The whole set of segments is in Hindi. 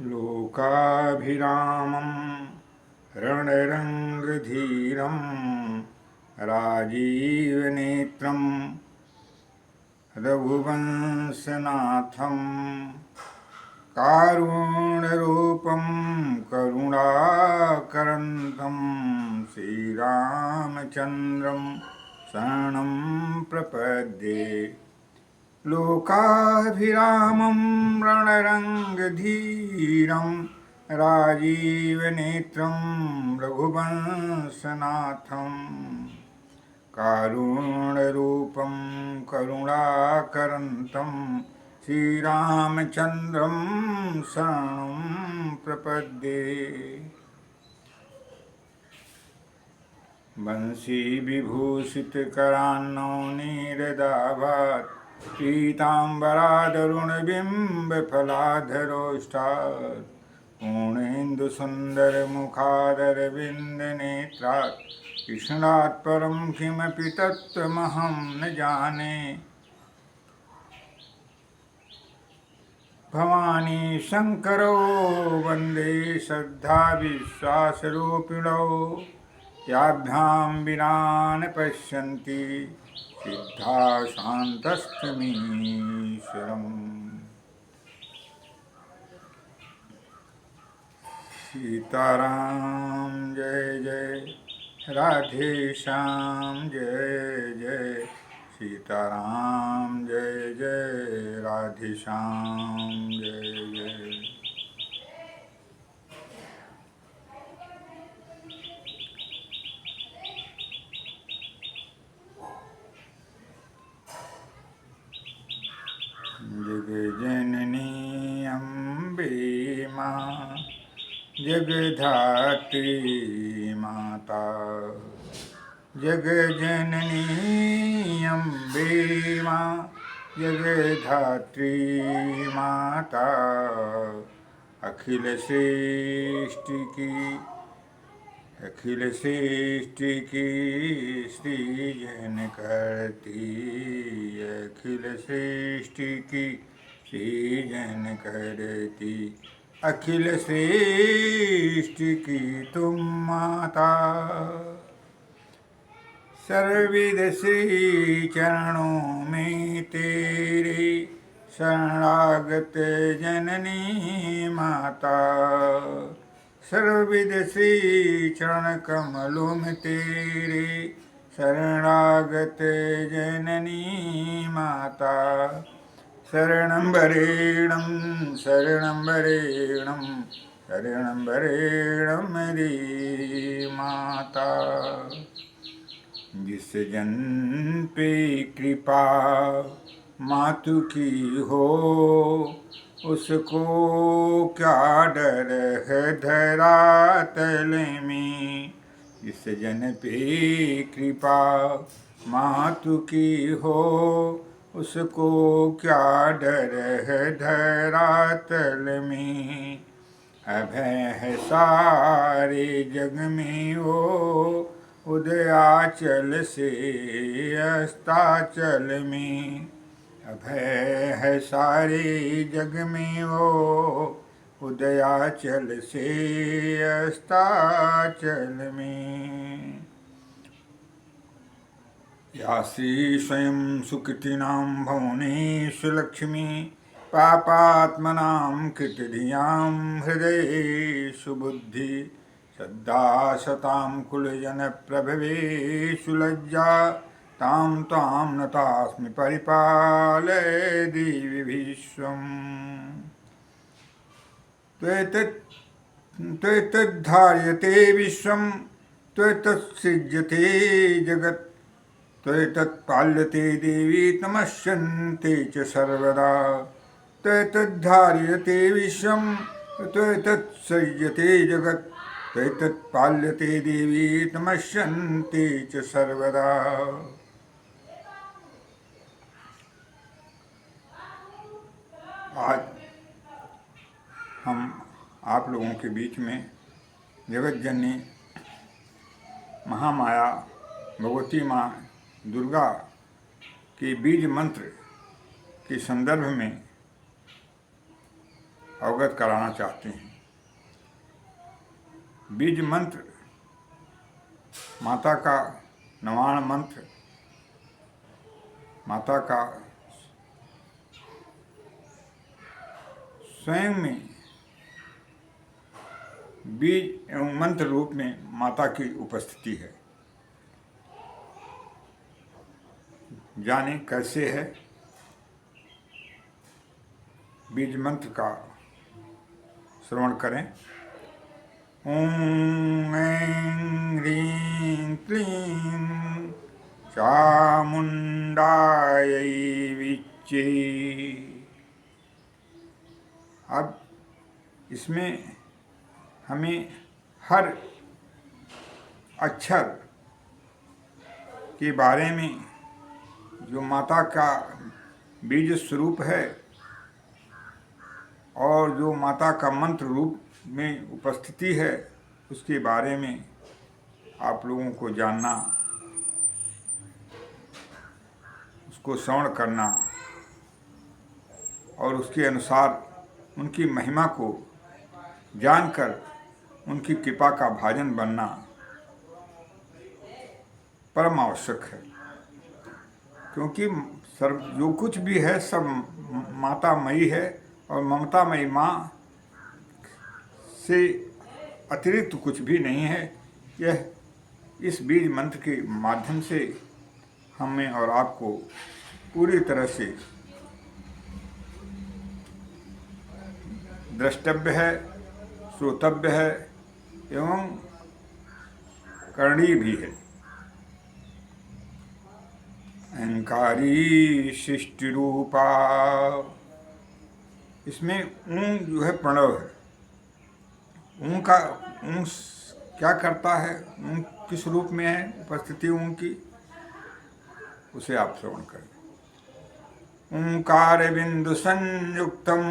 लोकाभिरामं रणरङ्गधीरं राजीवनेत्रं रघुवंशनाथं कारुण्यरूपं करुणाकरन्तं श्रीरामचन्द्रं शरणं प्रपद्ये। लोकाभिरामं रणरङ्गधीरं राजीवनेत्रं रघुवंशनाथं कारुण्यरूपं करुणाकरन्तं श्रीरामचन्द्रं शरणं प्रपद्ये। बंशी विभूषितकरान्नवनीरदाभात् पीताम्बरादरुणबिम्बफलाधरोष्ठात् पूर्णेन्दुसुन्दरमुखादरविन्दनेत्रात् कृष्णात् परं किमपि तत्त्वमहं न जाने। भवानी शङ्करौ वन्दे श्रद्धाविश्वासरूपिणौ याभ्यां विना न पश्यन्ति सिद्धा शान्तस्तमीश्वरम्। सीताराम जय जय, राधे श्याम जय जय, सीताराम जय जय, राधे श्याम जय जय। जगजननी अम्बे मां जगधात्री माता, जगजननी अम्बे मां जगधात्री माता, अखिल सृष्टि की सृजन करती, अखिल सृष्टि की सृजन करती, अखिल सृष्टि की तुम माता। सर्वविध श्री चरणों में तेरे शरणागत जननी माता, सर्वविध श्री चरण कमलों में तेरे शरणागत जननी माता। शरणं वरेणं शरणं वरेणं शरणं वरेणं मेरी माता। जिस जन पे कृपा मातु की हो, उसको क्या डर है धरातल में। जिस जन पे कृपा मातु की हो, उसको क्या डर है धरातल में। अभय है सारे जग में वो, उदयाचल से अस्ताचल में। अभय है सारे जग में वो, उदयाचल से अस्ताचल में। या श्री स्वयं सुकृतिनां भुवनेषु लक्ष्मी, पापात्मनां कृतधियां हृदयेषु बुद्धि, श्रद्धा सतां कुलजनप्रभवेषु लज्जा, तां त्वां नतास्मि परिपालय देवि विश्वम्। त्वैतद्धार्यते विश्वं, त्वैतत्सृज्यते जगत्, त्वैतत्पाल्यते देवी तमस्यन्ते च सर्वदा। त्वैतद्धार्यते विश्वं, त्वैतत्सृज्यते जगत्, त्वैतत्पाल्यते देवी तमस्यन्ते च सर्वदा। आज हम आप लोगों के बीच में जगत जननी महामाया भगवती माँ दुर्गा के बीज मंत्र के संदर्भ में अवगत कराना चाहते हैं। बीज मंत्र माता का नवाण मंत्र, माता का स्वयं में बीज एवं मंत्र रूप में माता की उपस्थिति है। जाने कैसे है। बीज मंत्र का श्रवण करें। ॐ ऐं ह्रीं क्लीं चामुण्डायै विच्चे। अब इसमें हमें हर अक्षर के बारे में जो माता का बीज स्वरूप है और जो माता का मंत्र रूप में उपस्थिति है उसके बारे में आप लोगों को जानना, उसको श्रवण करना और उसके अनुसार उनकी महिमा को जानकर उनकी कृपा का भाजन बनना परम आवश्यक है। क्योंकि सर्व जो कुछ भी है सब मातामयी है और ममतामयी माँ से अतिरिक्त कुछ भी नहीं है। यह इस बीज मंत्र के माध्यम से हमें और आपको पूरी तरह से द्रष्टव्य है, श्रोतव्य है एवं करणीय भी है। अहंकारी सृष्टि रूपा, इसमें ऊं जो है प्रणव है। ऊं का ऊं क्या करता है, ऊं किस रूप में है उपस्थिति ऊं की, उसे आप श्रवण करें। ओंकार बिंदु संयुक्तम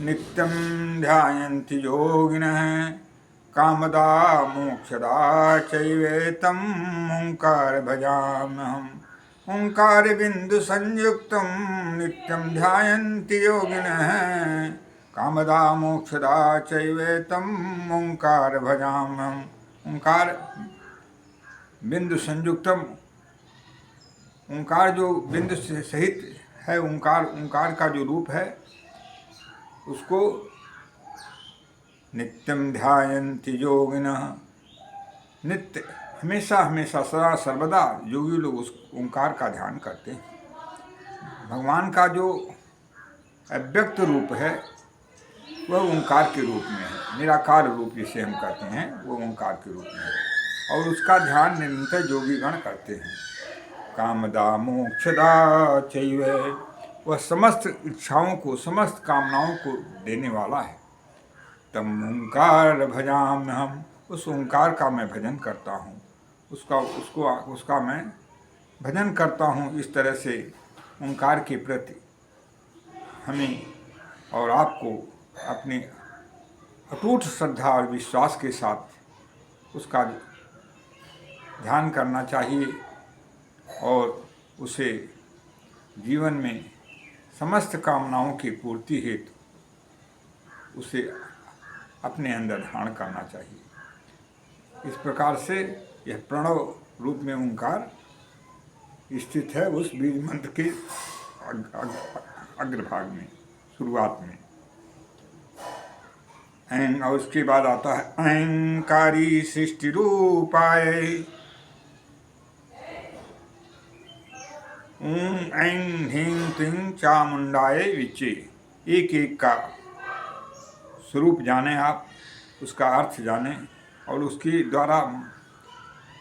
नित्यं ध्यायन्ति योगिनः कामदा मोक्षदा चैवेतम् ओंकार भजाम्यहम्। ओंकार बिंदु संयुक्तम नित्यं ध्यायन्ति योगिनः कामदा मोक्षदा चैवेतम् ओंकार भजाम्यहम्। ओंकार बिंदु संयुक्तम, ओंकार जो बिंदु से सहित है, ओंकार का जो रूप है उसको नित्यम ध्यायन्ति योगिनः, नित्य हमेशा हमेशा सदा सर्वदा योगी लोग उस ओंकार का ध्यान करते हैं। भगवान का जो अव्यक्त रूप है वह ओंकार के रूप में है, निराकार रूप जिसे हम कहते हैं वो ओंकार के रूप में है और उसका ध्यान निरंतर योगीगण करते हैं। कामदा मोक्षदा चैवे, वह समस्त इच्छाओं को समस्त कामनाओं को देने वाला है। तम ओंकार भजाम्यहम्, उस ओंकार का मैं भजन करता हूँ, उसका मैं भजन करता हूँ। इस तरह से ओंकार के प्रति हमें और आपको अपनी अटूट श्रद्धा और विश्वास के साथ उसका ध्यान करना चाहिए और उसे जीवन में समस्त कामनाओं की पूर्ति हेतु उसे अपने अंदर धारण करना चाहिए। इस प्रकार से यह प्रणव रूप में ओंकार स्थित है उस बीज मंत्र के अग्रभाग में, शुरुआत में। ऐं, और उसके बाद आता है अहंकारी सृष्टि रूपाय ॐ ऐं ह्रीं क्लीं चामुण्डाय विच्चे। एक एक का स्वरूप जाने आप, उसका अर्थ जाने और उसके द्वारा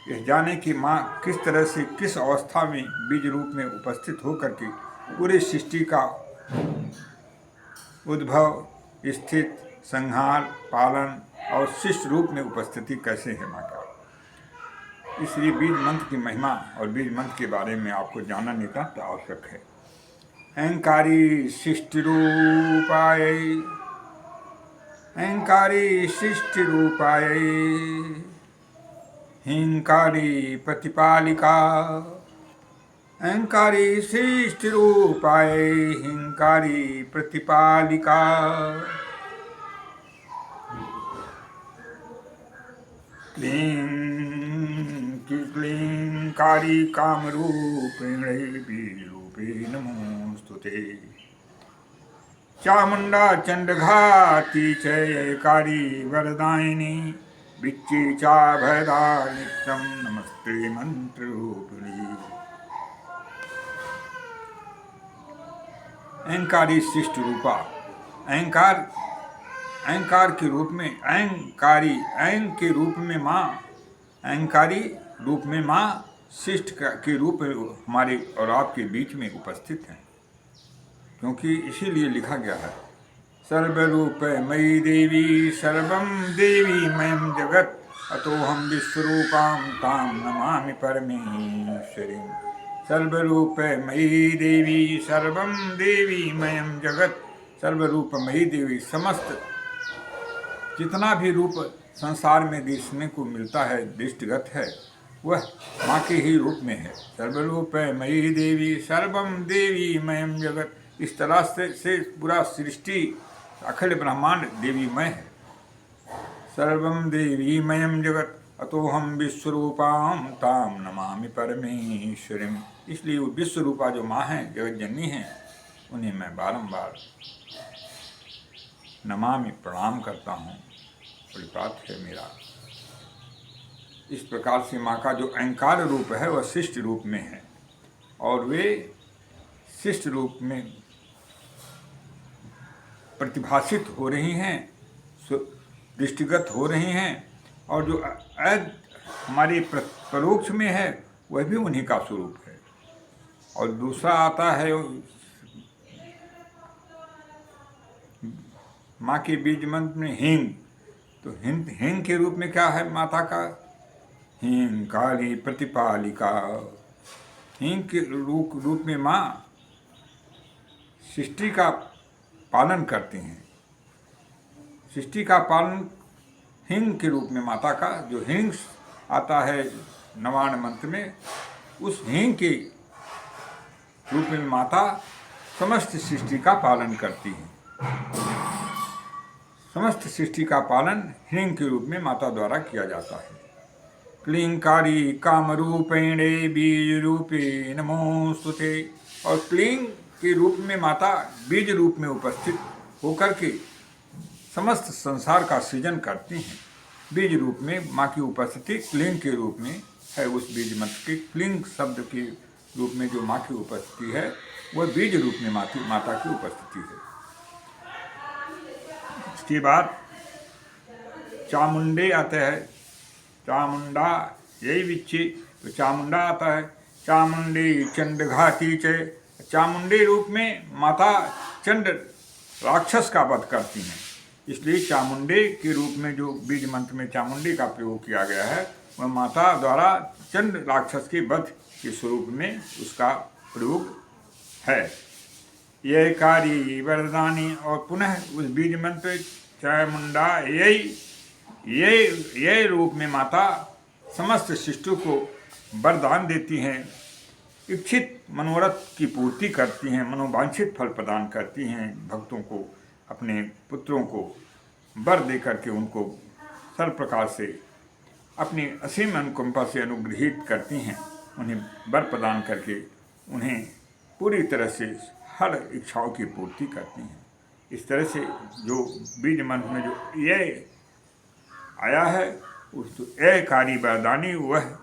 यह जाने कि माँ किस तरह से किस अवस्था में बीज रूप में उपस्थित होकर के पूरे सृष्टि का उद्भव, स्थित, संहार, पालन और शिष्ट रूप में उपस्थिति कैसे है माँ का। इसलिए बीज मंत्र की महिमा और बीज मंत्र के बारे में आपको जानना नितांत आवश्यक है। अहंकारी सृष्टि रूपाय, अहंकारी सृष्टि रूपाय हिंकारी प्रतिपालिका अहंकारी सृष्टि रूपाय हिंकारी प्रतिपालिका। क्लींकारी कामरूपिणे विरूपे नमोस्तुते। चामुंडा चंडघाती चयकारी वरदायिनी बिच्ची चाभयदा नित्यं नमस्ते मंत्ररूपिणी। अहंकारी शिष्ट रूपा, अहंकार के रूप में अहंकारी, अहं के रूप में माँ, अहंकारी रूप में माँ शिष्ट के रूप में हमारे और आपके बीच में उपस्थित हैं। क्योंकि इसीलिए लिखा गया है, सर्वरूप मयि देवी सर्वम देवी मयम जगत अतोहम विश्वरूपां तां नमामि परमेश्वरीं। सर्वरूप मयि देवी सर्वम देवी मयम जगत, सर्वरूप मयि देवी, समस्त जितना भी रूप संसार में देखने को मिलता है, दृष्टिगत है, वह माँ के ही रूप में है। सर्वरूप मयि देवी सर्वम देवी मयम जगत, इस तरह से पूरा सृष्टि अखिल ब्रह्मांड देवीमय है। सर्वम देवीमयम जगत अतोहम विश्वरूपां तां नमामि परमेश्वरीं। इसलिए वो विश्वरूपा जो माँ हैं, जगत जननी हैं, उन्हें मैं बारंबार नमामि प्रणाम करता हूँ, परिपात है मेरा। इस प्रकार से माँ का जो अहंकार रूप है वह शिष्ट रूप में है, और वे शिष्ट रूप में प्रतिभाषित हो रही हैं, दृष्टिगत हो रही हैं, और जो हमारी परोक्ष में है वह भी उन्हीं का स्वरूप है। और दूसरा आता है माँ के बीज मंत्र में हिंग, तो हिंग के रूप में क्या है माता का? हिंग काली प्रतिपालिका। हिंग के रूप में माँ सृष्टि का पालन करती हैं। सृष्टि का पालन हिंग के रूप में माता का, जो हिंग आता है नवान मंत्र में, उस हिंग के रूप में माता समस्त सृष्टि का पालन करती है। समस्त सृष्टि का पालन हिंग के रूप में माता द्वारा किया जाता है। क्लींकारी कामरूपेणे बीज रूपे नमोस्तुते। और क्लीं के रूप में माता बीज रूप में उपस्थित होकर के समस्त संसार का सृजन करती हैं। बीज रूप में माँ की उपस्थिति क्लीं के रूप में है। उस बीज मंत्र के क्लीं शब्द के रूप में जो माँ की उपस्थिति है, वह बीज रूप में माता की उपस्थिति है। इसके बाद चामुंडे आते हैं। चामुंडा यही विच्छी, तो चामुंडा आता है। चामुंडी चंडघाती चे, चामुंडी रूप में माता चंड राक्षस का वध करती हैं। इसलिए चामुंडे के रूप में जो बीज मंत्र में चामुंडी का प्रयोग किया गया है, वह माता द्वारा चंड राक्षस के वध के स्वरूप में उसका प्रयोग है। यह कारी वरदानी, और पुनः उस बीज मंत्र चामुंडा यही रूप में माता समस्त शिष्टों को वरदान देती हैं, इच्छित मनोरथ की पूर्ति करती हैं, मनोवांछित फल प्रदान करती हैं। भक्तों को, अपने पुत्रों को वर दे करके उनको सर्व प्रकार से अपनी असीम अनुकंपा से अनुग्रहित करती हैं। उन्हें वर प्रदान करके उन्हें पूरी तरह से हर इच्छाओं की पूर्ति करती हैं। इस तरह से जो बीज मंत्र में जो ये आया है, उस एकारी वरदानी, वह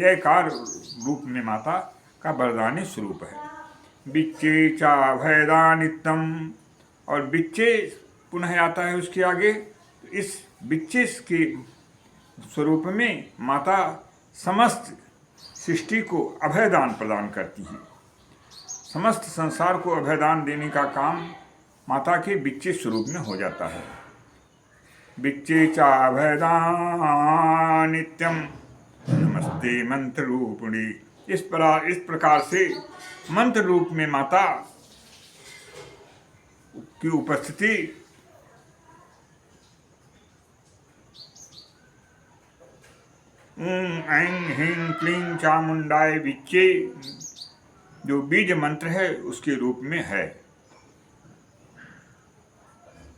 एकार रूप में माता का वरदानी स्वरूप है। बिच्चे चा भयदा नित्यम, और बिच्चे पुनः आता है उसके आगे। इस बिच्चे के स्वरूप में माता समस्त सृष्टि को अभयदान प्रदान करती हैं। समस्त संसार को अभयदान देने का काम माता के बिच्चे स्वरूप में हो जाता है। बिच्चे चा अभयदान नित्यम नमस्ते मंत्र रूपिणी। इस प्रकार से मंत्र रूप में माता की उपस्थिति ओम ऐं ह्रीं क्लीं चामुंडाय विच्चे जो बीज मंत्र है उसके रूप में है।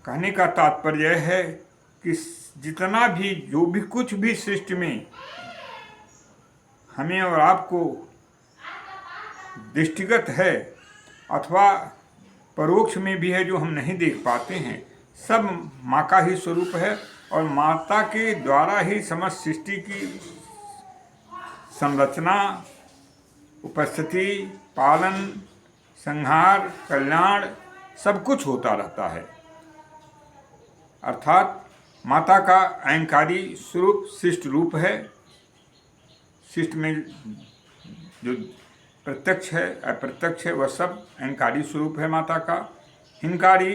कहने का तात्पर्य है कि जितना भी जो भी कुछ भी सृष्टि में हमें और आपको दृष्टिगत है अथवा परोक्ष में भी है जो हम नहीं देख पाते हैं, सब माँ का ही स्वरूप है और माता के द्वारा ही समस्त सृष्टि की संरचना, उपस्थिति, पालन, संहार, कल्याण सब कुछ होता रहता है। अर्थात माता का अहंकारी स्वरूप शिष्ट रूप है। शिष्ट में जो प्रत्यक्ष है अप्रत्यक्ष है वह सब अहंकारी स्वरूप है माता का। हिंकारी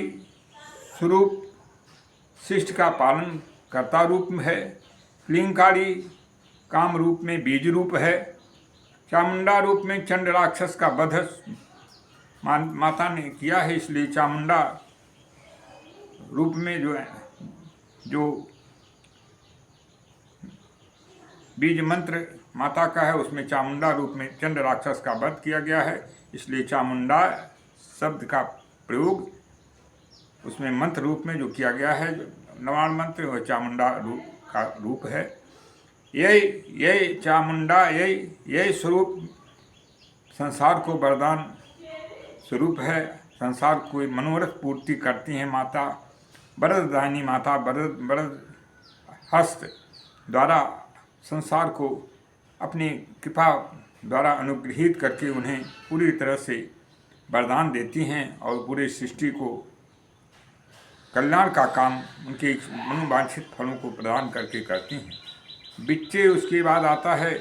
स्वरूप शिष्ट का पालन कर्ता रूप में है। क्लींकारी काम रूप में बीज रूप है। चामुंडा रूप में चंड राक्षस का वध माता ने किया है, इसलिए चामुंडा रूप में जो बीज मंत्र माता का है उसमें चामुंडा रूप में चंड राक्षस का वध किया गया है, इसलिए चामुंडा शब्द का प्रयोग उसमें मंत्र रूप में जो किया गया है नवाण मंत्र वह चामुंडा रूप का रूप है। यही चामुंडा यही स्वरूप संसार को वरदान स्वरूप है। संसार को मनोरथ पूर्ति करती हैं माता। वरदायिनी माता वरद हस्त द्वारा संसार को अपनी कृपा द्वारा अनुग्रहित करके उन्हें पूरी तरह से वरदान देती हैं और पूरी सृष्टि को कल्याण का काम उनके मनोवांछित फलों को प्रदान करके करती हैं। बिच्चे उसके बाद आता है,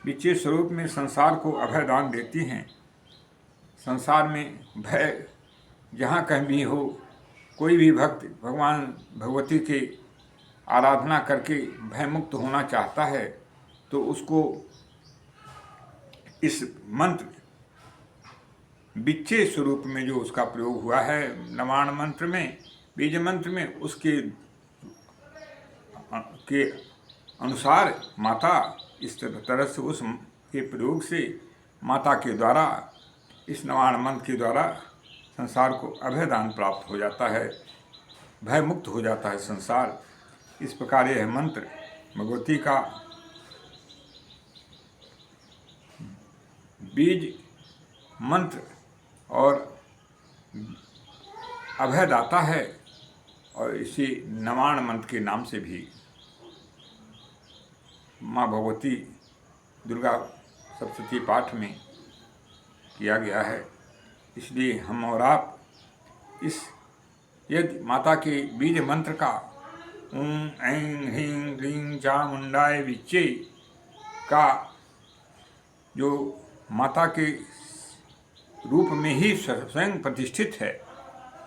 बिच्चे स्वरूप में संसार को अभय दान देती हैं। संसार में भय जहाँ कहीं भी हो, कोई भी भक्त भगवान भगवती के आराधना करके भयमुक्त होना चाहता है तो उसको इस मंत्र बिच्चे स्वरूप में जो उसका प्रयोग हुआ है नवाण मंत्र में, बीज मंत्र में, उसके के अनुसार माता इस तरह से उस के प्रयोग से माता के द्वारा इस नवाण मंत्र के द्वारा संसार को अभयदान प्राप्त हो जाता है, भयमुक्त हो जाता है संसार। इस प्रकार यह मंत्र भगवती का बीज मंत्र और अभयदाता है और इसी नवाण मंत्र के नाम से भी माँ भगवती दुर्गा सप्तशती पाठ में किया गया है। इसलिए हम और आप इस यदि माता के बीज मंत्र का ओम ऐं ह्रीं क्लीं चामुंडाय विच्चे का जो माता के रूप में ही स्वयं प्रतिष्ठित है,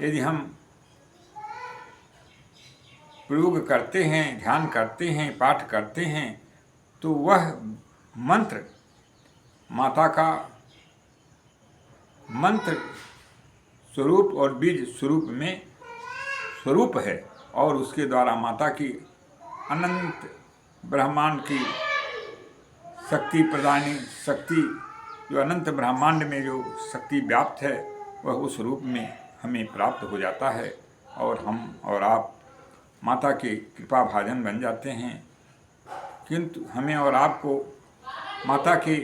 यदि हम प्रयोग करते हैं, ध्यान करते हैं, पाठ करते हैं तो वह मंत्र माता का मंत्र स्वरूप और बीज स्वरूप में स्वरूप है और उसके द्वारा माता की अनंत ब्रह्मांड की शक्ति प्रदानी शक्ति जो अनंत ब्रह्मांड में जो शक्ति व्याप्त है वह उस रूप में हमें प्राप्त हो जाता है और हम और आप माता के कृपा भाजन बन जाते हैं। किंतु हमें और आपको माता के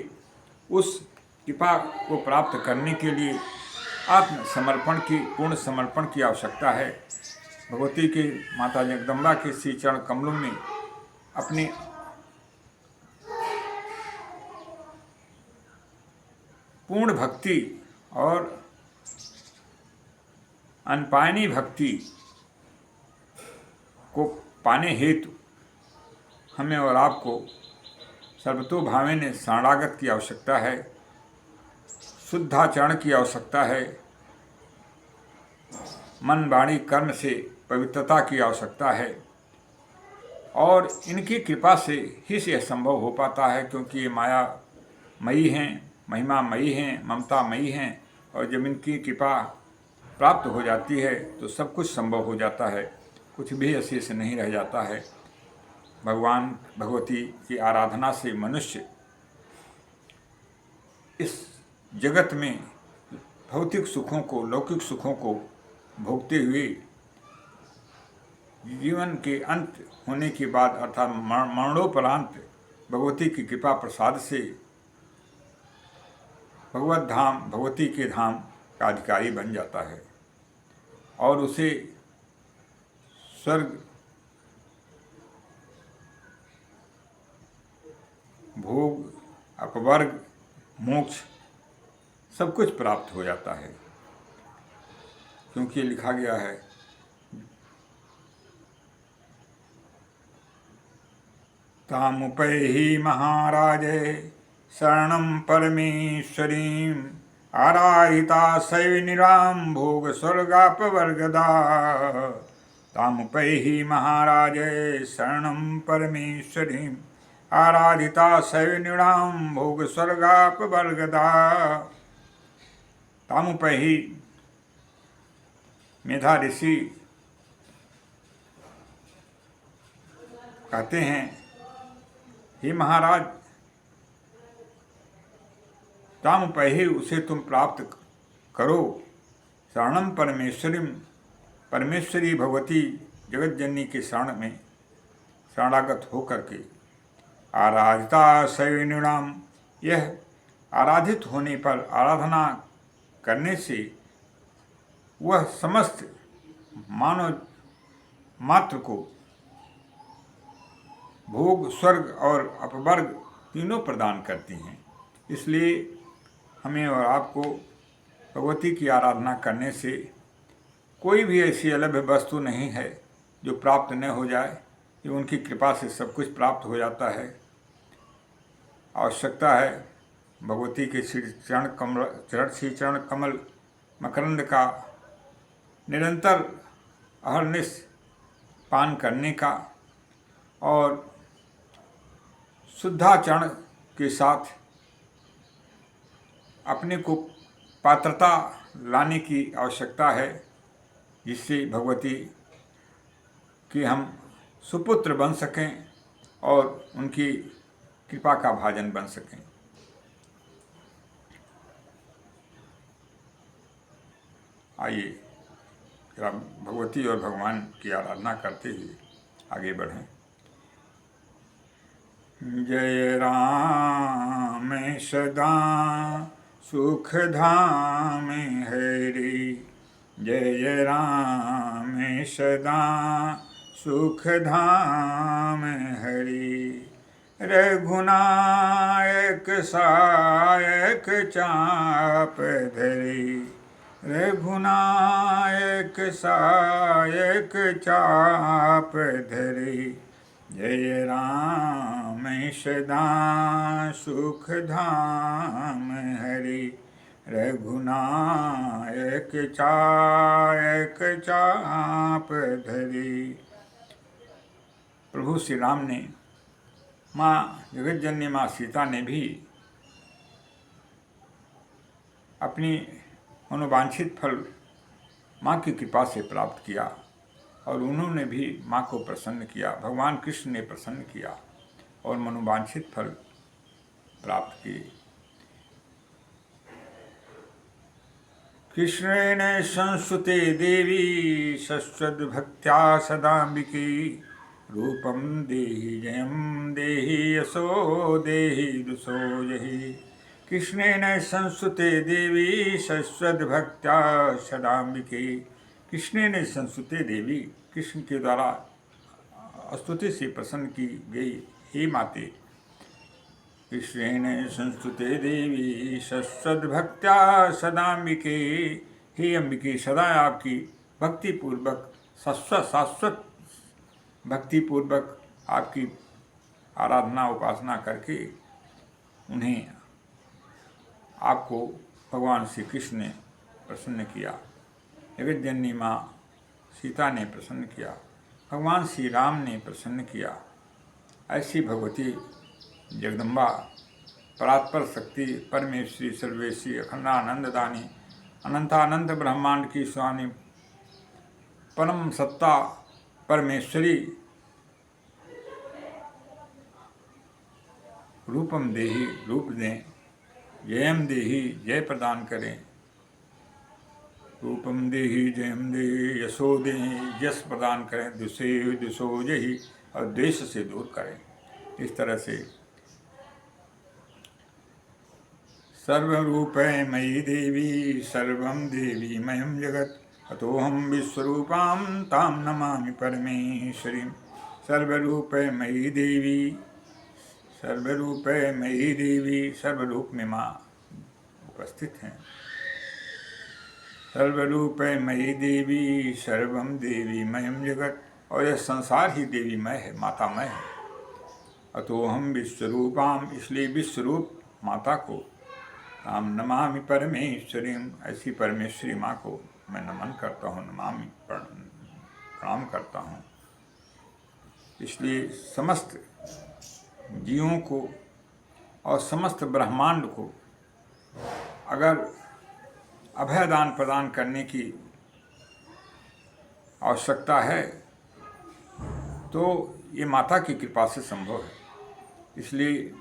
उस कृपा को प्राप्त करने के लिए आत्मसमर्पण की पूर्ण समर्पण की आवश्यकता है। भगवती के माता जगदम्बा के श्री चरण कमलों में अपनी पूर्ण भक्ति और अनपायनी भक्ति को पाने हेतु हमें और आपको सर्वतोभावेन शरणागत की आवश्यकता है, शुद्धाचरण की आवश्यकता है, मन वाणी कर्म से पवित्रता की आवश्यकता है और इनकी कृपा से ही यह संभव हो पाता है, क्योंकि ये माया मयी हैं, महिमा मयी हैं, ममता मयी हैं और जब इनकी कृपा प्राप्त हो जाती है तो सब कुछ संभव हो जाता है, कुछ भी अशेष नहीं रह जाता है। भगवान भगवती की आराधना से मनुष्य इस जगत में भौतिक सुखों को, लौकिक सुखों को भोगते हुए जीवन के अंत होने के बाद अर्थात मरणोपरांत भगवती की कृपा प्रसाद से भगवत धाम, भगवती के धाम का अधिकारी बन जाता है और उसे स्वर्ग, भोग, अपवर्ग, मोक्ष सब कुछ प्राप्त हो जाता है। क्योंकि लिखा गया है तामुपैहि महाराजे शरणं परमेश्वरीं आराधिता सैनिराम भोग स्वर्गापवर्गदा। तामुपैहि महाराजे शरणं परमेश्वरीं आराधिता सैनिराम भोग स्वर्गापवर्गदा। तामुपैहि मेधा ऋषि कहते हैं, हे महाराज, तामुपैहि उसे तुम प्राप्त करो, शरणम परमेश्वरीम परमेश्वरी भगवती जगत जननी के शरण में शरणागत होकर के आराधिता सैनिणाम, यह आराधित होने पर, आराधना करने से वह समस्त मानव मात्र को भोग, स्वर्ग और अपवर्ग तीनों प्रदान करती हैं। इसलिए हमें और आपको भगवती की आराधना करने से कोई भी ऐसी अलभ्य वस्तु नहीं है जो प्राप्त न हो जाए। ये उनकी कृपा से सब कुछ प्राप्त हो जाता है। आवश्यकता है भगवती के श्री चरण कमल मकरंद का निरंतर अहरनिश पान करने का और शुद्धाचरण के साथ अपने को पात्रता लाने की आवश्यकता है, जिससे भगवती कि हम सुपुत्र बन सकें और उनकी कृपा का भाजन बन सकें। आइए जरा भगवती और भगवान की आराधना करते हुए आगे बढ़ें। जय राम सदा सुख धाम हरि, जय राम सदा सुख धाम हरि। रघुनायक सायक चाप धरि, रघुनायक सायक चाप धरि। जय राम सदा सुख धाम हरि, रघुनायक चायक चाप धरि। प्रभु श्री राम ने, माँ जगत जननी माँ सीता ने भी अपनी मनोवांछित फल माँ की कृपा से प्राप्त किया और उन्होंने भी माँ को प्रसन्न किया। भगवान कृष्ण ने प्रसन्न किया और मनोवांछित फल प्राप्त किए। कृष्णेन संस्तुते देवी शश्वद्भक्त्या सदाम्बिके, रूपम देहि जयम देहि यशो देहि दुषो जहि। कृष्णेन संस्तुते देवी शश्वद्भक्त्या सदाम्बिके, कृष्णेन संस्तुते देवी, कृष्ण के द्वारा स्तुति से प्रसन्न की गई हे माते। कृष्णेन संस्तुते देवी शश्वद्भक्त्या सदाम्बिके, हे अंबिके, सदा आपकी भक्तिपूर्वक शाश्वत भक्तिपूर्वक आपकी आराधना उपासना करके उन्हें, आपको भगवान श्री कृष्ण ने प्रसन्न किया, जगत जननी माँ सीता ने प्रसन्न किया, भगवान श्री राम ने प्रसन्न किया। ऐसी भगवती जगदम्बा परात्पर शक्ति परमेश्वरी सर्वेश्वरी अखंडानंददानी अनंतानंद ब्रह्मांड की स्वामी परम सत्ता परमेश्वरी रूपम देहि रूप दें, जयम देहि जय प्रदान करें, रूपम देहि जयम देहि यशो देहि यश प्रदान करें, दुषे दुषो जहि और द्वेष से दूर करें। इस तरह से सर्वरूपे मयि देवी सर्वं देवी मयं जगत् अतोऽहं विश्वरूपां तां नमामि परमेश्वरीं। सर्वरूपे मयि देवी, सर्वरूपे मयि देवी, सर्वरूप में माँ उपस्थित हैं। सर्वरूपे मयि देवी सर्वम देवी मयम जगत, और यह संसार ही देवीमय है, मातामय है। अतोऽहं विश्वरूपाम, इसलिए विश्वरूप माता को ताम नमामि परमेश्वरीम, ऐसी परमेश्वरी माँ को मैं नमन करता हूँ, नमामि प्रणाम करता हूँ। इसलिए समस्त जीवों को और समस्त ब्रह्मांड को अगर अभयदान प्रदान करने की आवश्यकता है तो ये माता की कृपा से संभव है। इसलिए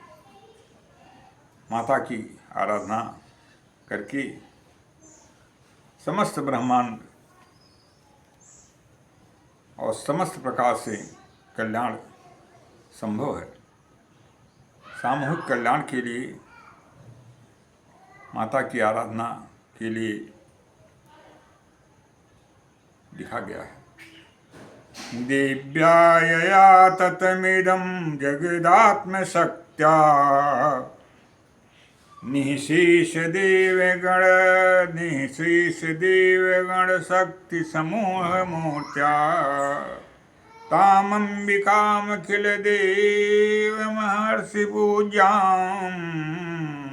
माता की आराधना करके समस्त ब्रह्मांड और समस्त प्रकार से कल्याण संभव है। सामूहिक कल्याण के लिए माता की आराधना के लिए लिखा गया है। देव्यायया ततमिदं जगदात्मशक्त्या निःशेष देवगण शक्ति समूह मूर्त्या तामंबिकामखिल देव महर्षि पूज्यां,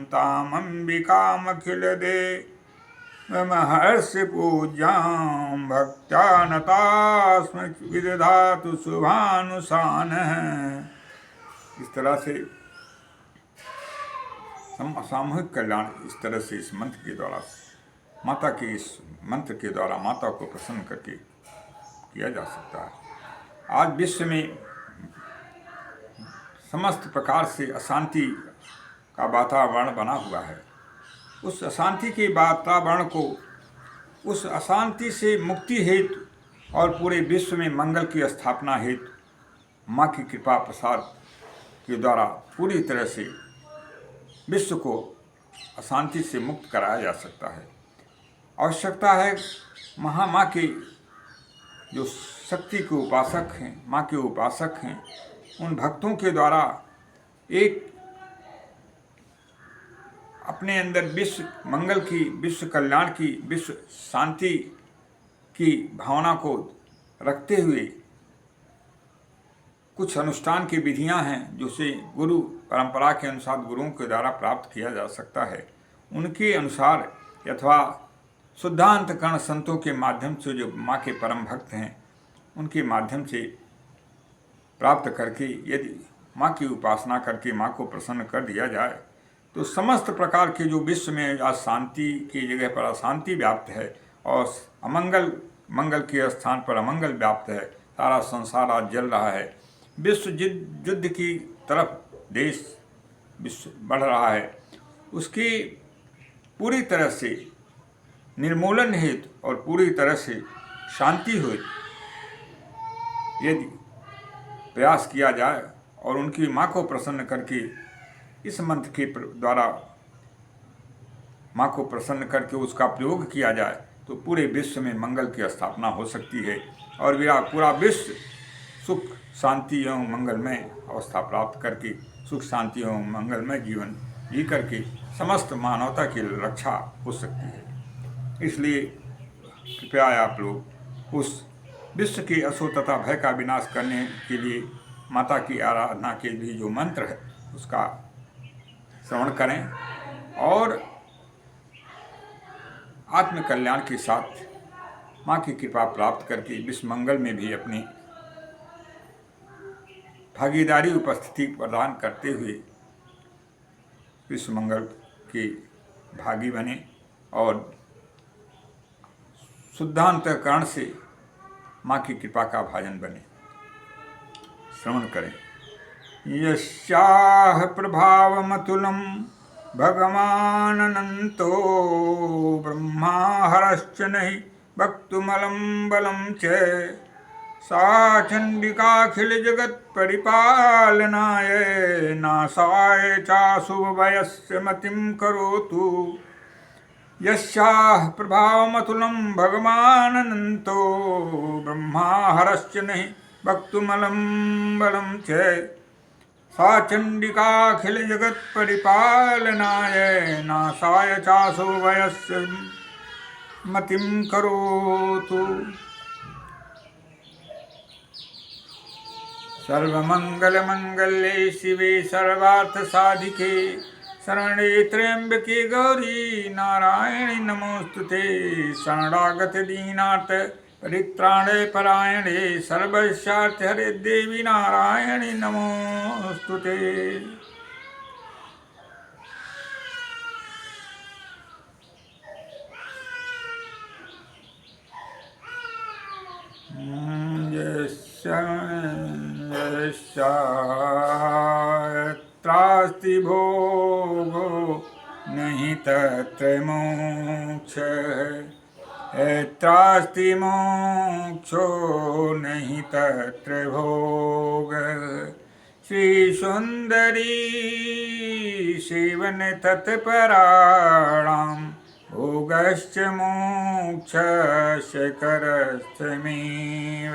तामंबिकामखिल देव महर्षि पूज्यां भक्त्या नतास्म विदधातु शुभानुसानः। इस तरह से सामूहिक कल्याण इस तरह से इस मंत्र के द्वारा, माता के इस मंत्र के द्वारा माता को प्रसन्न करके किया जा सकता है। आज विश्व में समस्त प्रकार से अशांति का वातावरण बना हुआ है। उस अशांति के वातावरण को, उस अशांति से मुक्ति हेतु और पूरे विश्व में मंगल की स्थापना हेतु माँ की कृपा प्रसाद के द्वारा पूरी तरह से विश्व को अशांति से मुक्त कराया जा सकता है। आवश्यकता है महामाँ के जो शक्ति के उपासक हैं, माँ के उपासक हैं, उन भक्तों के द्वारा एक अपने अंदर विश्व मंगल की, विश्व कल्याण की, विश्व शांति की भावना को रखते हुए कुछ अनुष्ठान की विधियां हैं जो से गुरु परंपरा के अनुसार गुरुओं के द्वारा प्राप्त किया जा सकता है। उनके अनुसार अथवा शुद्धांतकरण संतों के माध्यम से जो माँ के परम भक्त हैं उनके माध्यम से प्राप्त करके यदि माँ की उपासना करके माँ को प्रसन्न कर दिया जाए तो समस्त प्रकार के जो विश्व में आज शांति की जगह पर अशांति व्याप्त है और मंगल के स्थान पर अमंगल व्याप्त है, सारा संसार आज जल रहा है, विश्व युद्ध की तरफ देश विश्व बढ़ रहा है, उसकी पूरी तरह से निर्मूलन हेतु और पूरी तरह से शांति हो यदि प्रयास किया जाए और उनकी माँ को प्रसन्न करके इस मंत्र के द्वारा माँ को प्रसन्न करके उसका प्रयोग किया जाए तो पूरे विश्व में मंगल की स्थापना हो सकती है और पूरा विश्व सुख शांति एवं मंगलमय अवस्था प्राप्त करके सुख शांति एवं मंगलमय जीवन जी करके समस्त मानवता की रक्षा हो सकती है। इसलिए कृपया आप लोग उस विश्व के असो तथा भय का विनाश करने के लिए माता की आराधना के लिए जो मंत्र है उसका श्रवण करें और आत्म कल्याण के साथ माँ की कृपा प्राप्त करके विश्व मंगल में भी अपनी भागीदारी उपस्थिति प्रदान करते हुए विश्व मंगल के भागी बने और शुद्धांतकरण से माँ की कृपा का भाजन बने। श्रवण करें। यस्याः प्रभावमतुलं भगवानन्तो ब्रह्माहरश्च नहि वक्तुमलं बलं च सा चण्डिकाखिलजगत्परिपालनाय नाशाय चाशुभभयस्य मतिं करोतु यस्याः प्रभावमतुलं भगवानन्तो ब्रह्माहरश्च नहि वक्तुमलं बलं च सा चण्डिकाखिलजगत्परिपालनाय नाशाय चाशुभयस्य मतिं करोतु। सर्वमङ्गलमङ्गल्ये शिवे सर्वार्थसाधिके शरणे त्र्यम्बके गौरी नारायणि नमोऽस्तुते शरणागत दीनार्थ परित्राणे परायणे सर्वस्यार्थे देवी नारायणि नमोऽस्तुते। यस्यास्ति भोगो नहीं तत्र मोक्षः यत्रास्ति मोक्षो नहीं तत्र भोगः श्रीसुन्दरी सेवन तत्पराणां भोगश्च मोक्षस्य करस्थमेव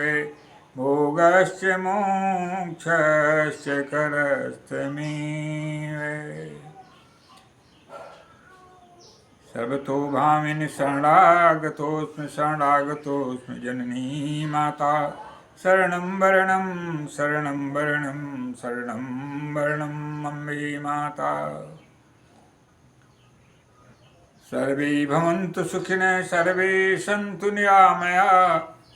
भोगश्च मोक्षस्य करस्थमेव। सर्वतो भामिनि शरणागतोऽस्मि शरणागतोऽस्मि जननी माता शरणं वरणं शरणं वरणं शरणं वरणम् अम्बे माता। सर्वे भवन्तु सुखिनः सर्वे सन्तु निरामया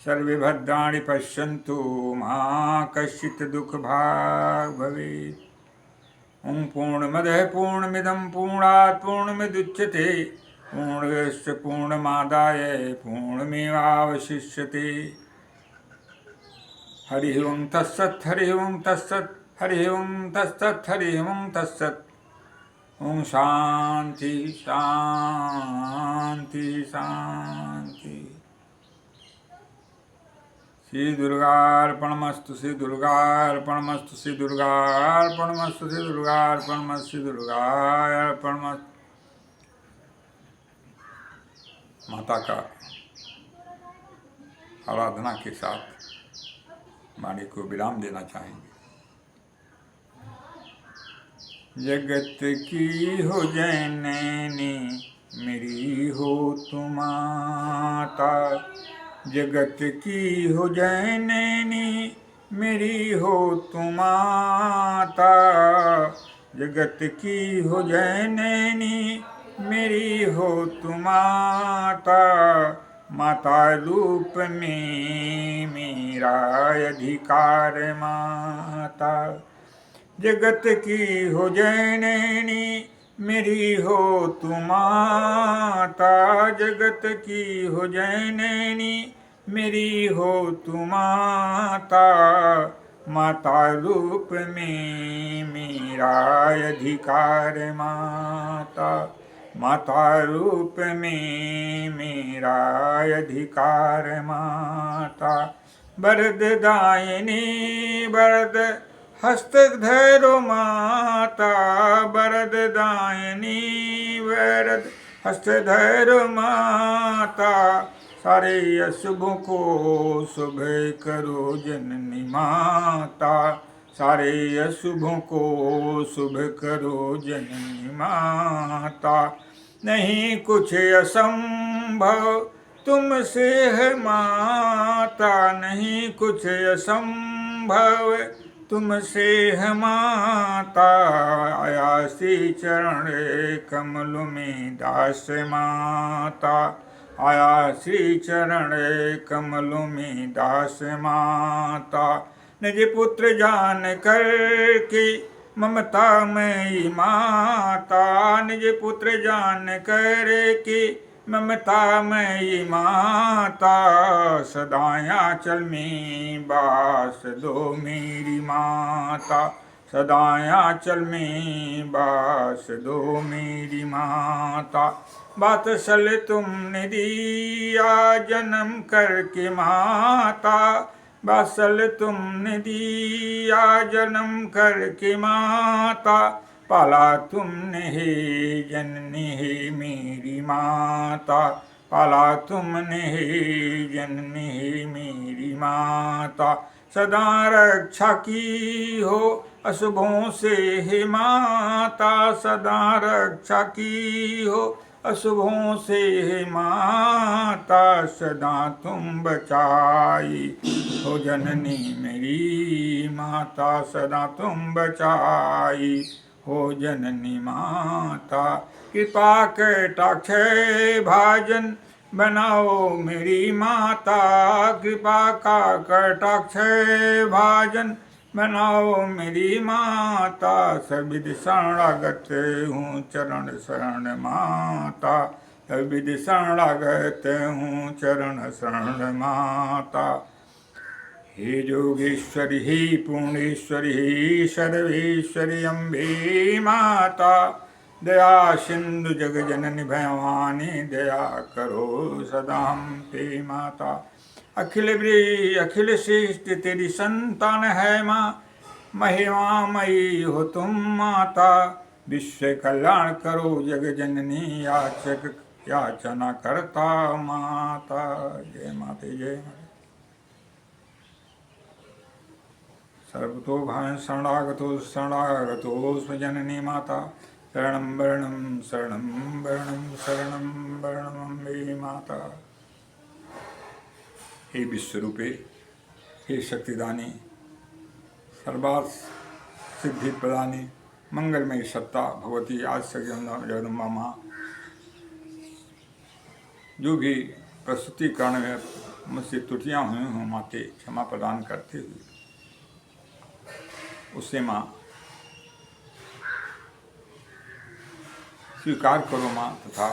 सर्वे भद्राणि पश्यन्तु मा कश्चित् दुःखभाग् भवेत्। ॐ पूर्णमदः पूर्णमिदं पूर्णात् पूर्णमुदच्यते पूर्णस्य पूर्णमादाय पूर्णमेवावशिष्यते। हरिः ओं तत्सत् हरिः ओं तत्सत् हरिः ओं तत्सत् हरिः ओं तत्सत्। ओम शांति शांति शांति। श्री दुर्गार्पणमस्तु श्री दुर्गार्पणमस्तु श्री दुर्गार्पणमस्तु श्री दुर्गार्पणमस्तु श्री दुर्गार्पणमस्तु। माता का आराधना के साथ वाणी को विराम देना चाहेंगे। जगत की हो जननी मेरी हो तुम माता जगत की हो जननी मेरी हो तुम माता जगत की हो जननी मेरी हो तुम माता माता रूप में मेरा अधिकार माता जगत की हो जननी मेरी हो तुम माता जगत की हो जननी मेरी हो तुम माता माता रूप में मेरा अधिकार माता माता रूप में मेरा अधिकार माता। वरददायिनी वरद हस्तधरो माता वरददायिनी वरद हस्तधरो माता सारे अशुभों को शुभ करो जननी माता सारे अशुभों को शुभ करो जननी माता। नहीं कुछ असंभव तुमसे है माता नहीं कुछ असंभव तुमसे है माता। आया श्री चरण कमल में दास माता आया श्री चरण कमल में दास माता। निज पुत्र जान कर के ममता मई माता निज पुत्र जान कर के ममता मई माता। सदाया चल में बास दो मेरी माता सदा आंचल में बास दो मेरी माता। वात्सल तुमने दिया जन्म करके माता, वात्सल तुमने दिया जन्म करके माता। पाला तुमने हे जननी हे मेरी माता, पाला तुमने हे जननी हे मेरी माता। सदा रक्षा की हो अशुभों से हे माता, सदा रक्षा की हो अशुभों से हे माता। सदा तुम बचाई हो जननी मेरी माता, सदा तुम बचाई हो जननी माता। कृपा कटाक्ष भाजन बनाओ मेरी माता, कृपा का कटाक्ष भाजन बनाओ मेरी माता। सविद शरणागत हूँ चरण शरण माता, सविद शरणागत हूँ चरण शरण माता। हे योगेश्वरी हे पूर्णेश्वरी हे सर्वेश्वरी अम्बे माता। दया सिंधु जग जननी भवानी, दया करो सदा हम पे माता। अखिल श्रेष्ठ तेरी संतान है माँ, महिमामयी हो तुम माता। विश्व कल्याण करो जग जननी, याचना करता माता। जय माते जय माते। सर्वतो भाव शरणागतो शरणागतो स्वजननी माता। शरणं वरणं शरणं वरणं शरणं वरणं अम्बे माता। हे विश्वरूपे, हे शक्तिदानी, सर्वार्थ सिद्धि प्रदानी, मंगलमयी सत्ता भगवती आज जगदम्बा माँ, जो भी प्रस्तुतिकरण में मुझसे त्रुटियाँ हुई हों माते क्षमा प्रदान करते हुए उससे माँ स्वीकार करो माँ, तथा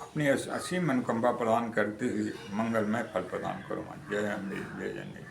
अपनी असीम अनुकंपा प्रदान करते हुए मंगलमय फल प्रदान करो माँ। जय अम्बे जय जननी।